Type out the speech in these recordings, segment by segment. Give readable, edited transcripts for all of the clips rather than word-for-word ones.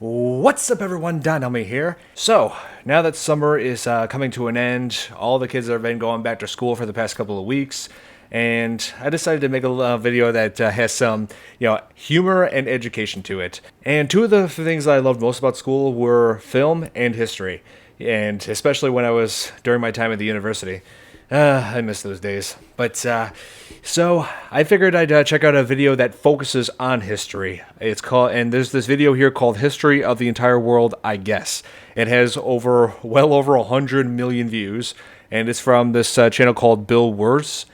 What's up, everyone? Elmi here. So, now that summer is coming to an end, all the kids have been going back to school for the past couple of weeks, and I decided to make a video that has some, humor and education to it. And two of the things I loved most about school were film and history, and especially when I was during my time at the university. I miss those days. So I figured I'd check out a video that focuses on history. And there's this video here called History of the Entire World, I Guess. It has well over 100 million views, and it's from this channel called Bill Wurz.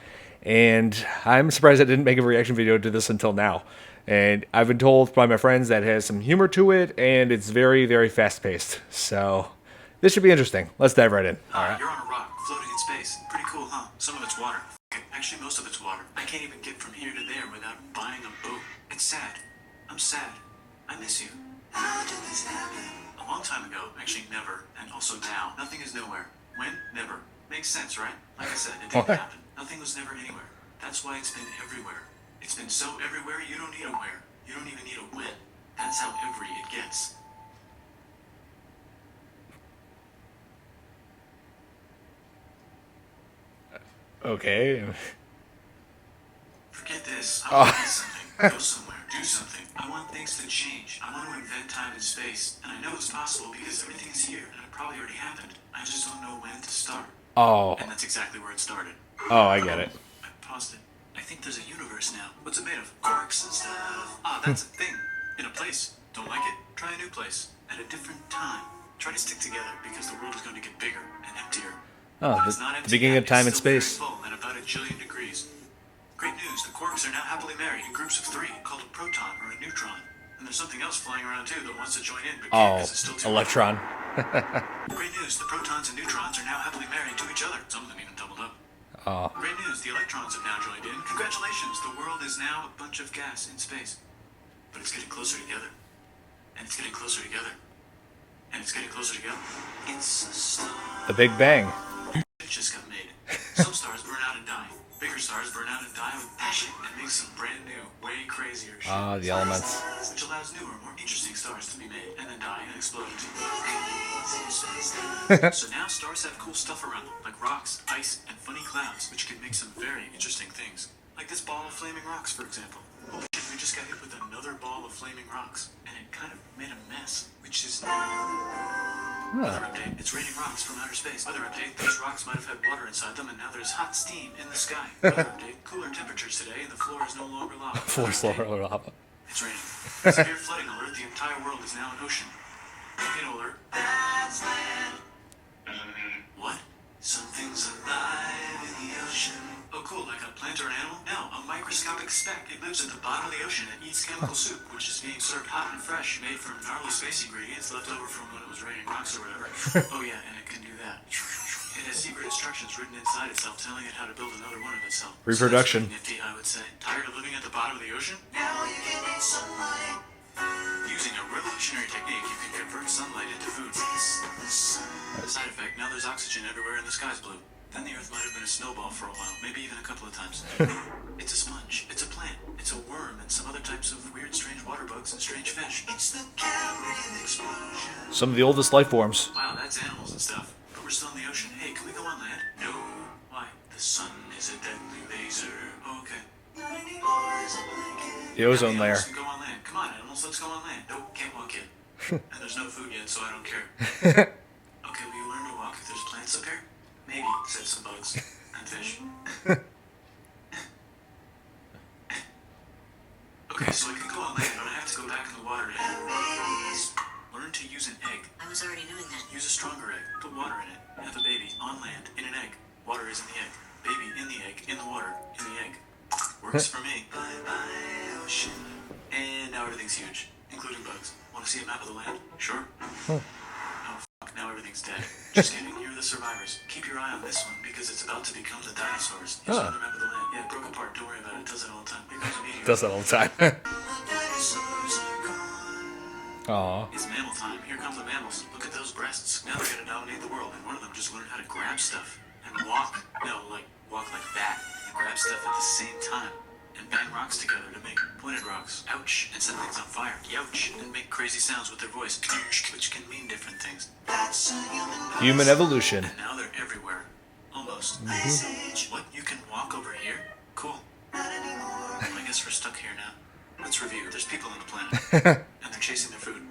And I'm surprised I didn't make a reaction video to this until now. And I've been told by my friends that it has some humor to it, and it's very, very fast-paced. So this should be interesting. Let's dive right in. All right. You're on a rock, floating in space. Pretty cool, huh? Some of it's water. Actually, most of it's water. I can't even get from here to there without buying a boat. It's sad. I'm sad. I miss you. How did this happen? A long time ago. Actually, never. And also now. Nothing is nowhere. When? Never. Makes sense, right? Like I said, it didn't happen. Nothing was never anywhere. That's why it's been everywhere. It's been so everywhere, you don't need a where. You don't even need a when. That's how every it gets. Okay. Forget this. I want to do something. Go somewhere. Do something. I want things to change. I want to invent time and space. And I know it's possible because everything is here. And it probably already happened. I just don't know when to start. Oh. And that's exactly where it started. Oh, I get it. I paused it. I think there's a universe now. What's it made of? Quarks and stuff. Ah, that's a thing. In a place. Don't like it? Try a new place. At a different time. Try to stick together because the world is going to get bigger and emptier. Oh, the beginning of time and space. Full and about a jillion degrees. Great news, the quarks are now happily married in groups of 3, called a proton or a neutron. And there's something else flying around too that wants to join in, but can't because it's still too electron. Great news, the protons and neutrons are now happily married to each other. Some of them even doubled up. Oh. Great news, the electrons have now joined in. Congratulations, the world is now a bunch of gas in space. But it's getting closer together. And it's getting closer together. And it's getting closer together. It's a star. The Big Bang. Just got made. Some stars burn out and die. Bigger stars burn out and die with passion and make some brand new, way crazier shit. The elements. Which allows newer, more interesting stars to be made and then die and explode into So now stars have cool stuff around them, like rocks, ice, and funny clouds, which can make some very interesting things. Like this ball of flaming rocks, for example. Oh shit, we just got hit with another ball of flaming rocks, and it kind of made a mess, which is Weather update, it's raining rocks from outer space. Weather update, these rocks might have had water inside them and now there's hot steam in the sky. Weather update, cooler temperatures today and the floor is no longer lava. Floor's no longer lava. It's raining. Severe flooding alert, the entire world is now an ocean. Volcano alert. That's land. What? Something's alive in the ocean. Oh cool, like a plant or an animal? No, a microscopic speck. It lives at the bottom of the ocean and eats chemical soup, which is being served hot and fresh, made from gnarly space ingredients left over from when it was raining rocks or whatever. Oh yeah, and it can do that. It has secret instructions written inside itself telling it how to build another one of itself. Reproduction. So nifty, I would say. Tired of living at the bottom of the ocean? Now you can eat sunlight. Using a revolutionary technique, you can convert sunlight into food. Side effect, now there's oxygen everywhere and the sky's blue. Then the Earth might have been a snowball for a while, maybe even a couple of times. It's a sponge, it's a plant, it's a worm, and some other types of weird, strange water bugs and strange fish. It's the Cambrian explosion. Some of the oldest life forms. Wow, that's animals and stuff. But we're still in the ocean. Hey, can we go on land? No. Why? The sun is a deadly laser. Oh, okay. The ozone layer. Can go on land. Come on, animals, let's go on land. Nope, can't walk yet. And there's no food yet, so I don't care. Okay, will you learn to walk if there's plants up here? Maybe, said some bugs and fish. Okay, so I can go on land, but I have to go back in the water to learn to use an egg. I was already doing that. Use a stronger egg. Put water in it. Have a baby on land in an egg. Water is in the egg. Baby in the egg, in the water, in the egg. Works for me. Bye-bye, ocean. And now everything's huge, including bugs. Want to see a map of the land? Sure. Now everything's dead. Just kidding, you're the survivors. Keep your eye on this one, because it's about to become the dinosaurs. Here's another map of the land. Yeah, it broke apart, don't worry about it. It does it all the time. Here comes a meteor. Does that all the time. Dinosaurs are gone. Aww. It's mammal time. Here come the mammals. Look at those breasts. Now they're gonna dominate the world, and one of them just learned how to grab stuff. And walk. No, like, walk like that. And grab stuff at the same time. and bang rocks together to make pointed rocks. Ouch. And set things on fire. Youch. And make crazy sounds with their voice, which can mean different things. That's a Human evolution. And now they're everywhere. Almost. Ice Age. What? You can walk over here? Cool. Not anymore. I guess we're stuck here now. Let's review. There's people on the planet. And they're chasing their food.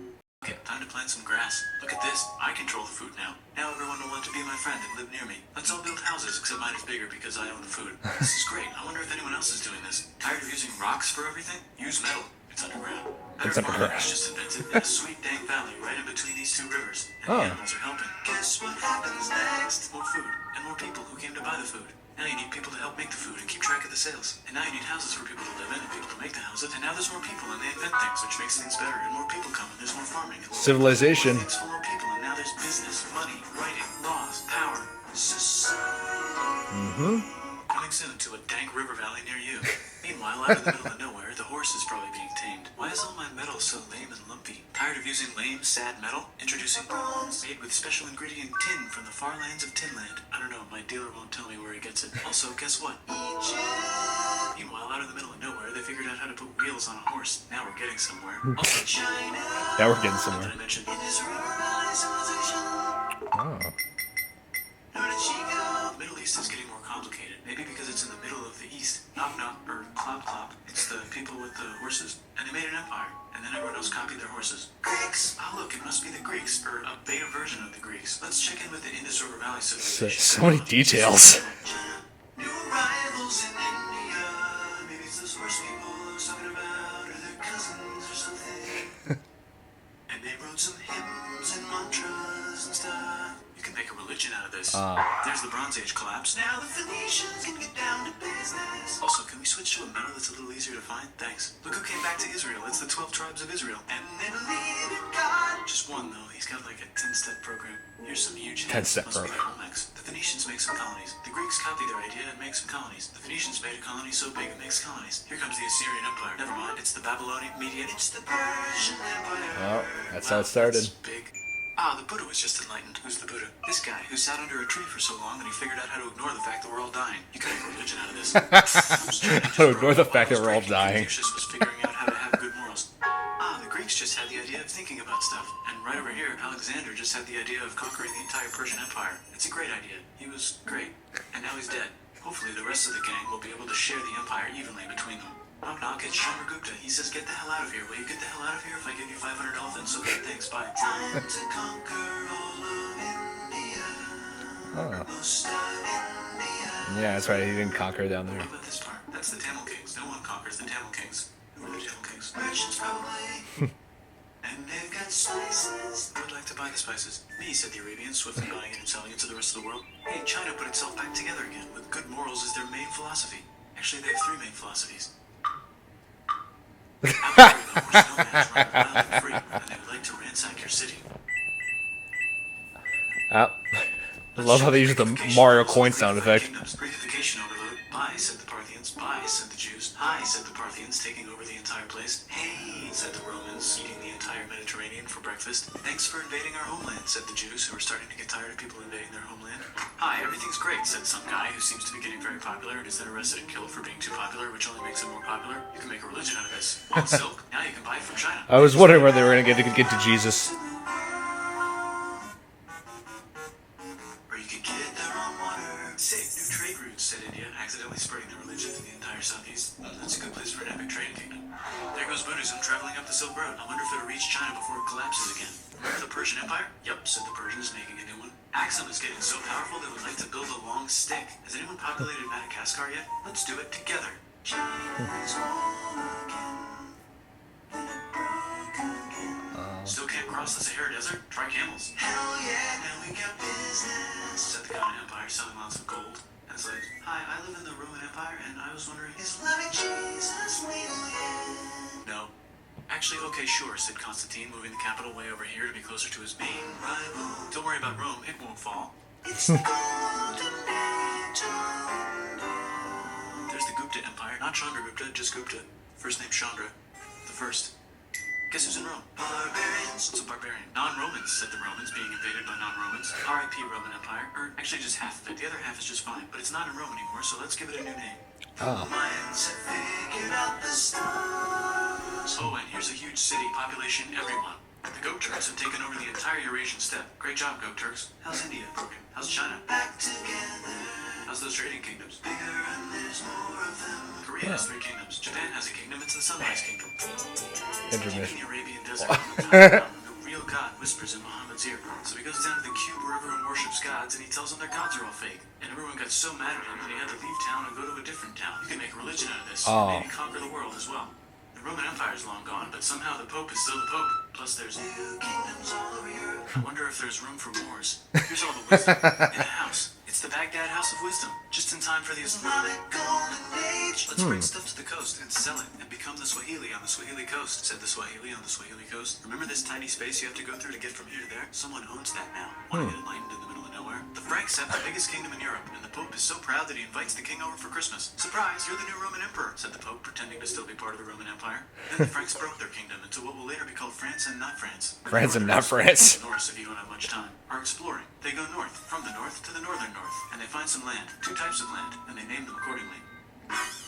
Okay, time to plant some grass. Look at this. I control the food now. Now everyone will want to be my friend and live near me. Let's all build houses, except mine is bigger because I own the food. This is great. I wonder if anyone else is doing this. Tired of using rocks for everything? Use metal. It's underground. It's underground. It's just invented in a sweet dang valley right in between these two rivers. And the animals are helping. Guess what happens next? More food. And more people who came to buy the food. Now you need people to help make the food and keep track of the sales. And now you need houses for people to live in and people to make the houses. And now there's more people and they invent things, which makes things better. And more people come and there's more farming. And Civilization. things for more people and now there's business, money, writing, laws, power, society. Coming soon to a dank river valley near you. Meanwhile, out in the middle of nowhere, the horse is probably being tamed. Why is all my metal so lame and lumpy? Tired of using lame, sad metal? Introducing bronze, made with special ingredient tin from the far lands of Tinland. I don't know, my dealer won't tell me where he gets it. Also, guess what? Egypt. Meanwhile, out in the middle of nowhere, they figured out how to put wheels on a horse. Now we're getting somewhere. Also, China. Now we're getting somewhere. Not that I mentioned it is rural valley civilization. Oh. Where did she go? The Middle East is getting more complicated. Maybe because it's in the middle of the East. Knock knock, or clop clop. It's the people with the horses. And they made an empire. And then everyone else copied their horses. Greeks! Oh look, it must be the Greeks, or a beta version of the Greeks. Let's check in with the Indus River Valley civilization. So many details. New arrivals in India. Maybe it's those horse people I was talking about, or their cousins or something. And they wrote some hymns and mantras and stuff. You can make a religion out of this. There's the Bronze Age collapse. Now the Phoenicians can get down to business. Also, can we switch to a metal that's a little easier to find? Thanks. Look who came back to Israel. It's the 12 tribes of Israel. And they believe in God. Just one, though. He's got like a 10-step program. Here's some huge 10-step Must be program. the Olmecs. The Phoenicians make some colonies. The Greeks copy their idea and make some colonies. The Phoenicians made a colony so big it makes colonies. Here comes the Assyrian Empire. Never mind. It's the Babylonian Median. It's the Persian Empire. Oh, that's how it started. That's big. The Buddha was just enlightened. Who's the Buddha? This guy who sat under a tree for so long that he figured out how to ignore the fact that we're all dying. You can make a religion out of this. How to ignore the fact that we're all dying. Confucius was figuring out how to have good morals. The Greeks just had the idea of thinking about stuff. And right over here, Alexander just had the idea of conquering the entire Persian Empire. It's a great idea. He was great. And now he's dead. Hopefully the rest of the gang will be able to share the empire evenly between them. Knock knock, it's Chandragupta. He says, get the hell out of here. Will you get the hell out of here if I give you 500 elephants? Okay, thanks, bye. Time to conquer all of India. Most of India. Yeah, that's right. He didn't conquer down there. What about this part? That's the Tamil Kings. No one conquers the Tamil Kings. Who are the Tamil Kings? Merchants, probably. And they've got spices. Who would like to buy the spices? Me, said the Arabians, swiftly buying it and selling it to the rest of the world. Hey, China put itself back together again, with good morals as their main philosophy. Actually, they have 3 main philosophies. Out there, though, where snowman's run wild and free, and they would like to ransack your city. I love how they use the Mario coin sound effect. Greetification overload. Bye, said the Parthians. Bye, said the Jews. Hi, said the Parthians, taking over the entire place. Hey, said the Romans, eating the entire Mediterranean for breakfast. Thanks for invading our homeland, said the Jews, who are starting to get tired of people invading their homeland. Hi, everything's great, said some guy who seems to be getting very popular and is then arrested and killed for being too popular, which only makes him more popular. You can make a religion out of this. Want silk? Now you can buy it from China. I was wondering where they were going to get to Jesus. Or you could get their own water. Safe new trade routes, said India, accidentally spreading their religion to the entire southeast. That's a good place for an epic trading kingdom. There goes Buddhism traveling up the Silk Road. I wonder if it'll reach China before it collapses again. Remember the Persian Empire? Yup, said the Persians, making a new one. Axum is getting so powerful they would like to build a long stick. Has anyone populated Madagascar yet? Let's do it together. China's whole again. Still can't cross the Sahara Desert? Try camels. Hell yeah, now we got business, said the Common Empire, selling lots of gold. And it's like, hi, I live in the Roman Empire, and I was wondering, is loving Jesus legal yet? No. Actually, okay, sure, said Constantine, moving the capital way over here to be closer to his main rival. Don't worry about Rome, it won't fall. It's the Golden Age. There's the Gupta Empire, not Chandragupta, just Gupta. First name Chandra. The first. Guess who's in Rome? Barbarians. What's a barbarian? Non-Romans, said the Romans, being invaded by non-Romans. R.I.P. Roman Empire. Or actually just half of it. The other half is just fine. But it's not in Rome anymore, so let's give it a new name. Oh. Mayans have figured out the stars. Oh, and here's a huge city, population everyone. The Goat Turks have taken over the entire Eurasian steppe. Great job, Goat Turks. How's India? Broken. How's China? Back together. How's those trading kingdoms? Bigger and there's more of them. Korea has 3 kingdoms. Japan has a kingdom. It's the Sunrise Kingdom. Intermission. In the Arabian desert, on the top of the mountain, the real God whispers in Muhammad's ear. So he goes down to the cube where everyone worships gods, and he tells them their gods are all fake. And everyone got so mad at him that he had to leave town and go to a different town. You can make a religion out of this, and maybe conquer the world as well. The Roman Empire is long gone, but somehow the Pope is still the Pope. Plus, there's new kingdoms all over Europe. I wonder if there's room for wars. Here's all the wisdom in a house. It's the Baghdad House of Wisdom. Just in time for the Islamic Golden Age. Let's bring stuff to the coast and sell it and become the Swahili on the Swahili coast, said the Swahili on the Swahili coast. Remember this tiny space you have to go through to get from here to there? Someone owns that now. Want to get enlightened in the middle of nowhere? The Franks have the biggest kingdom in Europe, and the Pope is so proud that he invites the king over for Christmas. Surprise, you're the new Roman emperor, said the Pope, pretending to still be part of the Roman Empire. Then the Franks broke their kingdom into what will later be called France and not France. France and not France. The Norse, if you don't have much time, are exploring. They go north, from the north to the northern north, and they find some land, 2 types of land, and they name them accordingly.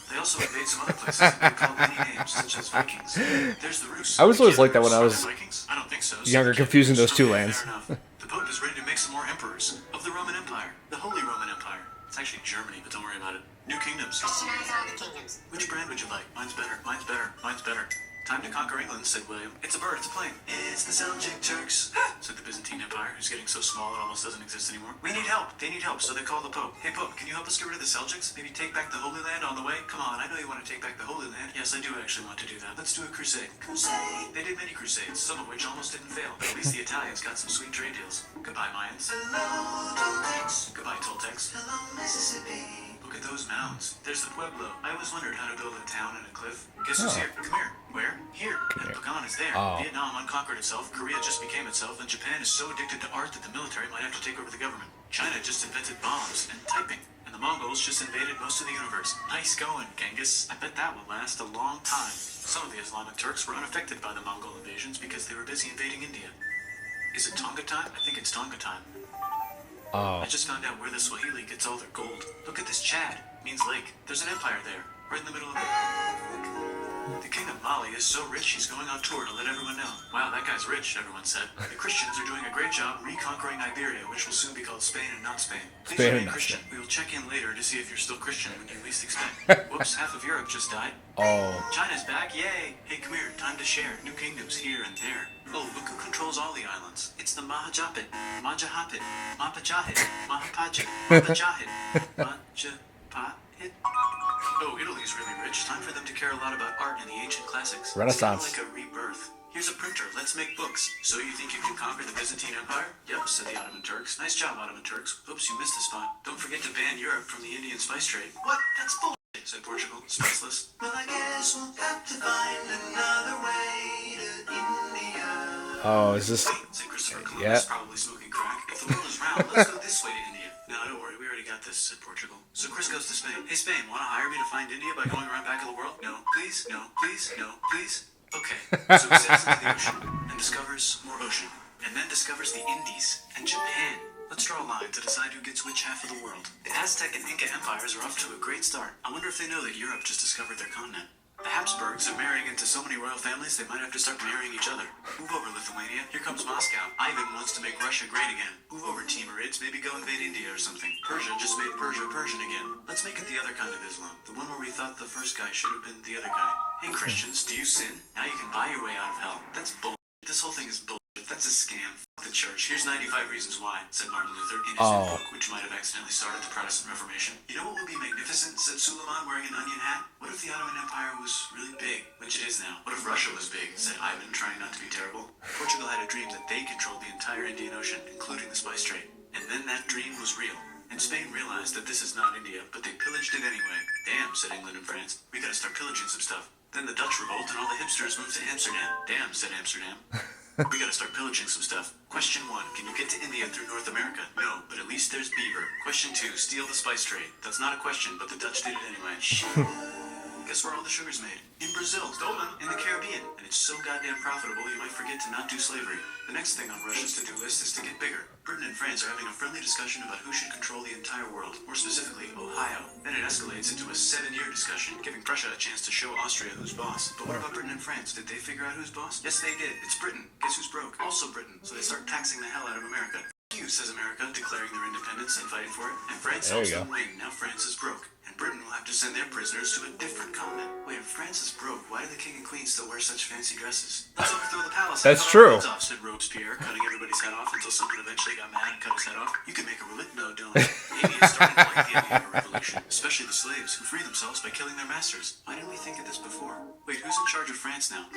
They also invade some other places and they call many names, such as Vikings. There's the Rus. I was always like that when I was Vikings? I don't think so. younger, confusing those 2 lands. Fair enough. The Pope is ready to make some more emperors of the Roman Empire, the Holy Roman Empire. It's actually Germany, but don't worry about it. New kingdoms. Christianize all the kingdoms. Which brand would you like? Mine's better. Mine's better. Mine's better. Time to conquer England, said William. It's a bird, it's a plane. It's the Seljuk Turks, said the Byzantine Empire, who's getting so small it almost doesn't exist anymore. We need help. They need help, so they call the Pope. Hey, Pope, can you help us get rid of the Seljuks? Maybe take back the Holy Land on the way? Come on, I know you want to take back the Holy Land. Yes, I do actually want to do that. Let's do a crusade. Crusade! They did many crusades, some of which almost didn't fail. But at least the Italians got some sweet trade deals. Goodbye, Mayans. Hello, Toltecs. Goodbye, Toltecs. Hello, Mississippi. Look at those mounds. There's the Pueblo. I always wondered how to build a town in a cliff. Guess who's here? Come here. Where? Here. And Pagan is there. Vietnam unconquered itself, Korea just became itself, and Japan is so addicted to art that the military might have to take over the government. China just invented bombs and typing. And the Mongols just invaded most of the universe. Nice going, Genghis. I bet that will last a long time. Some of the Islamic Turks were unaffected by the Mongol invasions because they were busy invading India. Is it Tonga time? I think it's Tonga time. I just found out where the Swahili gets all their gold. Look at this Chad. Means lake. There's an empire there. Right in the middle of it. The king of Mali is so rich he's going on tour to let everyone know. Wow, that guy's rich, everyone said. The Christians are doing a great job reconquering Iberia, which will soon be called Spain and not Spain. Please remain Christian. We will check in later to see if you're still Christian when you least expect. Whoops, half of Europe just died. China's back, yay! Hey, come here, time to share. New kingdoms here and there. Oh, look who controls all the islands. It's the Mahajapit, Majahapit, Mapajahit, Mahapajit, Mapajahit, Majapahit. Oh, Italy's really rich. Time for them to care a lot about art and the ancient classics. Renaissance. It's kind of like a rebirth. Here's a printer. Let's make books. So you think you can conquer the Byzantine Empire? Yep, said the Ottoman Turks. Nice job, Ottoman Turks. Oops, you missed a spot. Don't forget to ban Europe from the Indian spice trade. What? That's bullshit, said Portugal. Spiceless. Well, I guess we'll have to find another way to India. Oh, is this? Wait, said Christopher Columbus, probably smoking crack. If the world is round, let's go this way to India. No, don't worry, we already got this, said Portugal. So Chris goes to Spain. Hey, Spain, want to hire me to find India by going around back of the world? No, please, no, please, no, please. Okay, so he sails into the ocean and discovers more ocean, and then discovers the Indies and Japan. Let's draw a line to decide who gets which half of the world. The Aztec and Inca empires are off to a great start. I wonder if they know that Europe just discovered their continent. The Habsburgs are marrying into so many royal families they might have to start marrying each other. Move over, Lithuania. Here comes Moscow. Ivan wants to make Russia great again. Move over, Timurids. Maybe go invade India or something. Persia just made Persia Persian again. Let's make it the other kind of Islam. The one where we thought the first guy should have been the other guy. Hey, Christians, do you sin? Now you can buy your way out of hell. That's bull. This whole thing is bull. That's a scam. F the church. Here's 95 Reasons Why, said Martin Luther in his new book, which might have accidentally started the Protestant Reformation. You know what would be magnificent, said Suleiman wearing an onion hat? What if the Ottoman Empire was really big, which it is now? What if Russia was big, said Ivan, trying not to be terrible? Portugal had a dream that they controlled the entire Indian Ocean, including the spice trade. And then that dream was real. And Spain realized that this is not India, but they pillaged it anyway. Damn, said England and France. We gotta start pillaging some stuff. Then the Dutch revolt and all the hipsters moved to Amsterdam. Damn, said Amsterdam. We gotta start pillaging some stuff. Question 1, can you get to India through North America? No, but at least there's beaver. Question 2, steal the spice trade. That's not a question, but the Dutch did it anyway. Guess where all the sugar's made? In Brazil. Stolen. In the Caribbean. And it's so goddamn profitable you might forget to not do slavery. The next thing on Russia's to-do list is to get bigger. Britain and France are having a friendly discussion about who should control the entire world, more specifically, Ohio. Then it escalates into a 7-year discussion, giving Prussia a chance to show Austria who's boss. But what about Britain and France? Did they figure out who's boss? Yes, they did. It's Britain. Guess who's broke? Also Britain. So they start taxing the hell out of America. You, says America, declaring their independence and fighting for it. And France helps them win. Now France is broke. And Britain will have to send their prisoners to a different continent. Wait, if France is broke, why do the king and queen still wear such fancy dresses? Let's overthrow the palace. That's true. Off, said Robespierre, cutting everybody's head off until someone eventually got mad and cut his head off. You can make a religion. No, don't. Maybe it's starting to like the idea of a revolution, especially the slaves who free themselves by killing their masters. Why didn't we think of this before? Wait, who's in charge of France now?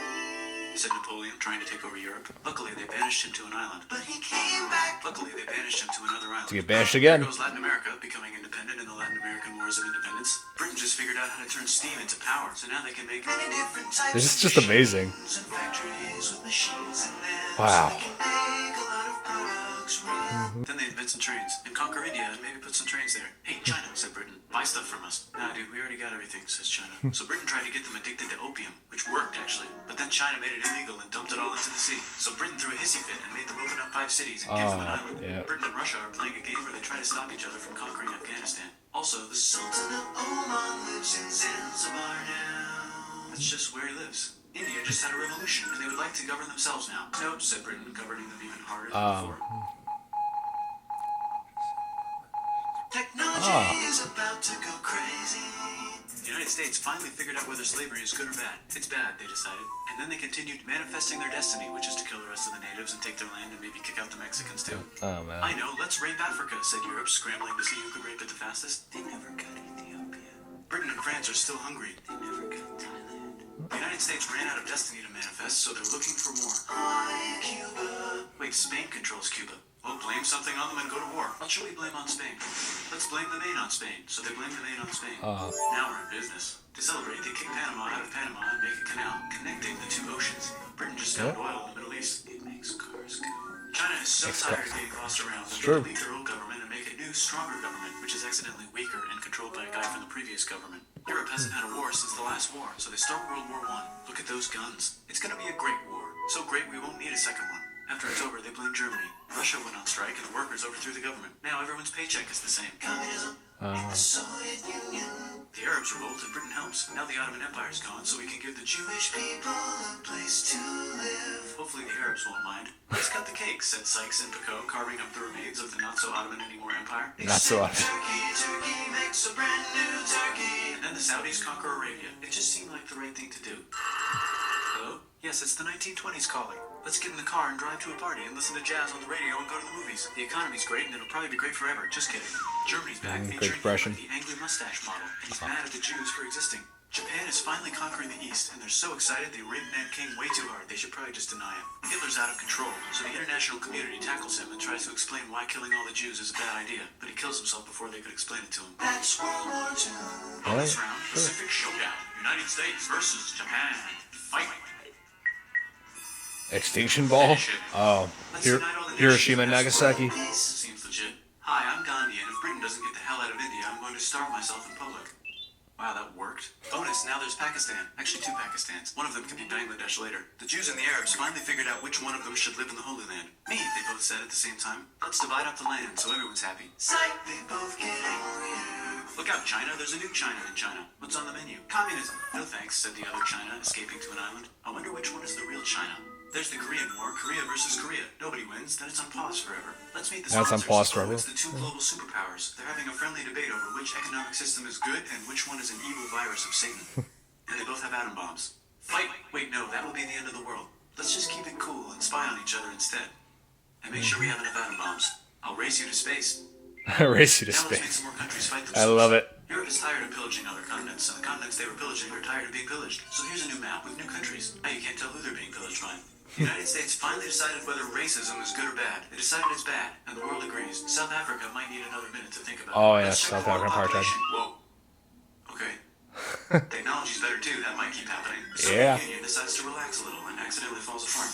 Said Napoleon, trying to take over Europe. Luckily, they banished him to an island. But he came back. Luckily, they banished him to another island. To get banished again. There goes Latin America, becoming independent in the Latin American Wars of Independence. Britain just figured out how to turn steam into power, so now they can make many different types. This is just amazing. Wow. Then they invent some trains and conquer India and maybe put some trains there. Hey, China, said Britain, buy stuff from us. Nah, dude, we already got everything, says China. So Britain tried to get them addicted to opium, which worked, actually. But then China made it illegal and dumped it all into the sea. So Britain threw a hissy fit and made them open up 5 cities and give them an island. Yeah. Britain and Russia are playing a game where they try to stop each other from conquering Afghanistan. Also, the Sultan of Oman lives in Zanzibar now. That's just where he lives. India just had a revolution, and they would like to govern themselves now. Nope, said Britain, governing them even harder than before. Technology is about to go crazy. The United States finally figured out whether slavery is good or bad. It's bad, they decided. And then they continued manifesting their destiny, which is to kill the rest of the natives and take their land and maybe kick out the Mexicans too. Oh, man. I know, let's rape Africa, said Europe, scrambling to see who could rape it the fastest. They never got Ethiopia. Britain and France are still hungry. They never got Thailand. The United States ran out of destiny to manifest, so they're looking for more. Hi, Cuba. Wait, Spain controls Cuba. Well, blame something on them and go to war. What should we blame on Spain? Let's blame the Maine on Spain. So they blame the Maine on Spain. Now we're in business. To celebrate, they kick Panama out of Panama and make a canal connecting the 2 oceans. Britain just found oil in the Middle East. It makes cars go. China is so tired of being bossed around that they delete their old government and make a new, stronger government, which is accidentally weaker and controlled by a guy from the previous government. Europe hasn't had a war since the last war, so they start World War I. Look at those guns. It's gonna be a great war. So great we won't need a second one. After it's over, they blame Germany. Russia went on strike and the workers overthrew the government. Now everyone's paycheck is the same. Communism in the Soviet Union. The Arabs revolt and Britain helps. Now the Ottoman Empire's gone, so we can give the Jewish people a place to live. Hopefully the Arabs won't mind. Let's cut the cake, said Sykes and Picot, carving up the remains of the not-so-Ottoman anymore empire. Not so Ottoman. Turkey makes a brand new turkey. And then the Saudis conquer Arabia. It just seemed like the right thing to do. Hello? Yes, it's the 1920s calling. Let's get in the car and drive to a party and listen to jazz on the radio and go to the movies. The economy's great and it'll probably be great forever. Just kidding. Germany's back, featuring the angry mustache model, and he's mad at the Jews for existing. Japan is finally conquering the East, and they're so excited they raped Nanking way too hard. They should probably just deny it. Hitler's out of control, so the international community tackles him and tries to explain why killing all the Jews is a bad idea. But he kills himself before they could explain it to him. That's World War II. Bonus round, Pacific Showdown. United States versus Japan. Fight. Extinction Ball? Oh, Hiroshima and Nagasaki. Seems legit. Hi, I'm Gandhi, and if Britain doesn't get the hell out of India, I'm going to starve myself in public. Wow, that worked. Bonus, now there's Pakistan. Actually, 2 Pakistans. One of them can be Bangladesh later. The Jews and the Arabs finally figured out which one of them should live in the Holy Land. Me, they both said at the same time. Let's divide up the land so everyone's happy. Psych, they both get angry. Look out, China. There's a new China in China. What's on the menu? Communism. No thanks, said the other China, escaping to an island. I wonder which one is the real China. There's the Korean War, Korea versus Korea. Nobody wins, then it's on pause forever. Let's meet the sponsors. That's on pause forever. It's the 2 global superpowers. They're having a friendly debate over which economic system is good and which one is an evil virus of Satan. And they both have atom bombs. Fight! Wait, no, that would be the end of the world. Let's just keep it cool and spy on each other instead. And make sure we have enough atom bombs. I'll race you to space. Race you to Now let's make space. some more countries fight I themselves. love it. Europe is tired of pillaging other continents, and the continents they were pillaging are tired of being pillaged. So here's a new map with new countries. Now you can't tell who they're being pillaged by. The United States finally decided whether racism is good or bad. They decided it's bad, and the world agrees. South Africa might need another minute to think about it. Oh, yeah, Let's check South the world African apartheid. population. Whoa. Okay. Technology's better too, that might keep happening. So Yeah. the Union decides to relax a little and accidentally falls apart.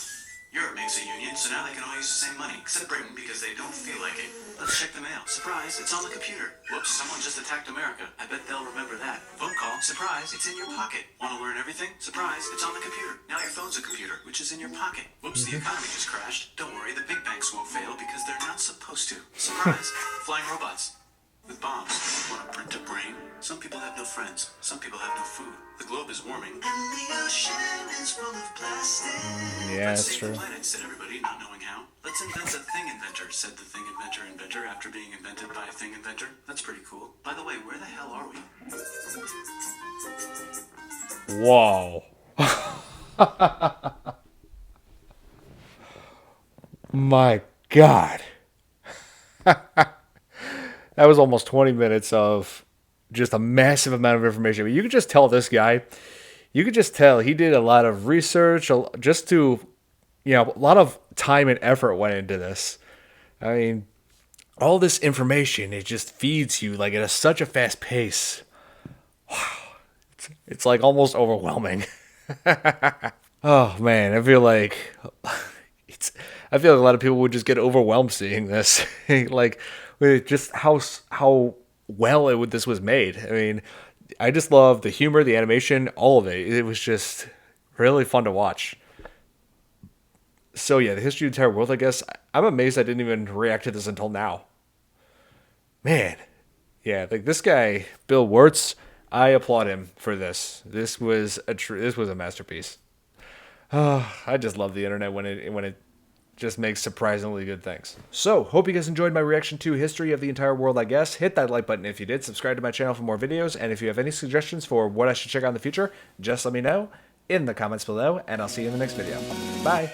Europe makes a union, so now they can all use the same money, except Britain because they don't feel like it. Let's check the mail. Surprise, it's on the computer. Whoops, someone just attacked America. I bet they'll remember that. Phone call. Surprise, it's in your pocket. Want to learn everything? Surprise, it's on the computer. Now your phone's a computer, which is in your pocket. Whoops, the economy just crashed. Don't worry, the big banks won't fail because they're not supposed to. Surprise, flying robots. With bombs. Want to print a brain? Some people have no friends. Some people have no food. The globe is warming. And the ocean is full of plastic. Yeah, Let's that's save true. the planet, said everybody, not knowing how. Let's invent a thing inventor, said the thing inventor after being invented by a thing inventor. That's pretty cool. By the way, where the hell are we? Whoa. My God. That was almost 20 minutes of just a massive amount of information. But you could just tell this guy, you could just tell he did a lot of research just to, a lot of time and effort went into this. I mean, all this information, it just feeds you like at such a fast pace. Wow. It's like almost overwhelming. Oh man, I feel like a lot of people would just get overwhelmed seeing this. Like with just how well this was made. I mean, I just love the humor, the animation, all of it. It was just really fun to watch. So yeah, the history of the entire world, I guess. I'm amazed I didn't even react to this until now. Man, yeah, like this guy, Bill Wirtz, I applaud him for this. This was a masterpiece. I just love the internet when it just makes surprisingly good things. So, hope you guys enjoyed my reaction to History of the Entire World, I guess. Hit that like button if you did. Subscribe to my channel for more videos. And if you have any suggestions for what I should check out in the future, just let me know in the comments below. And I'll see you in the next video. Bye.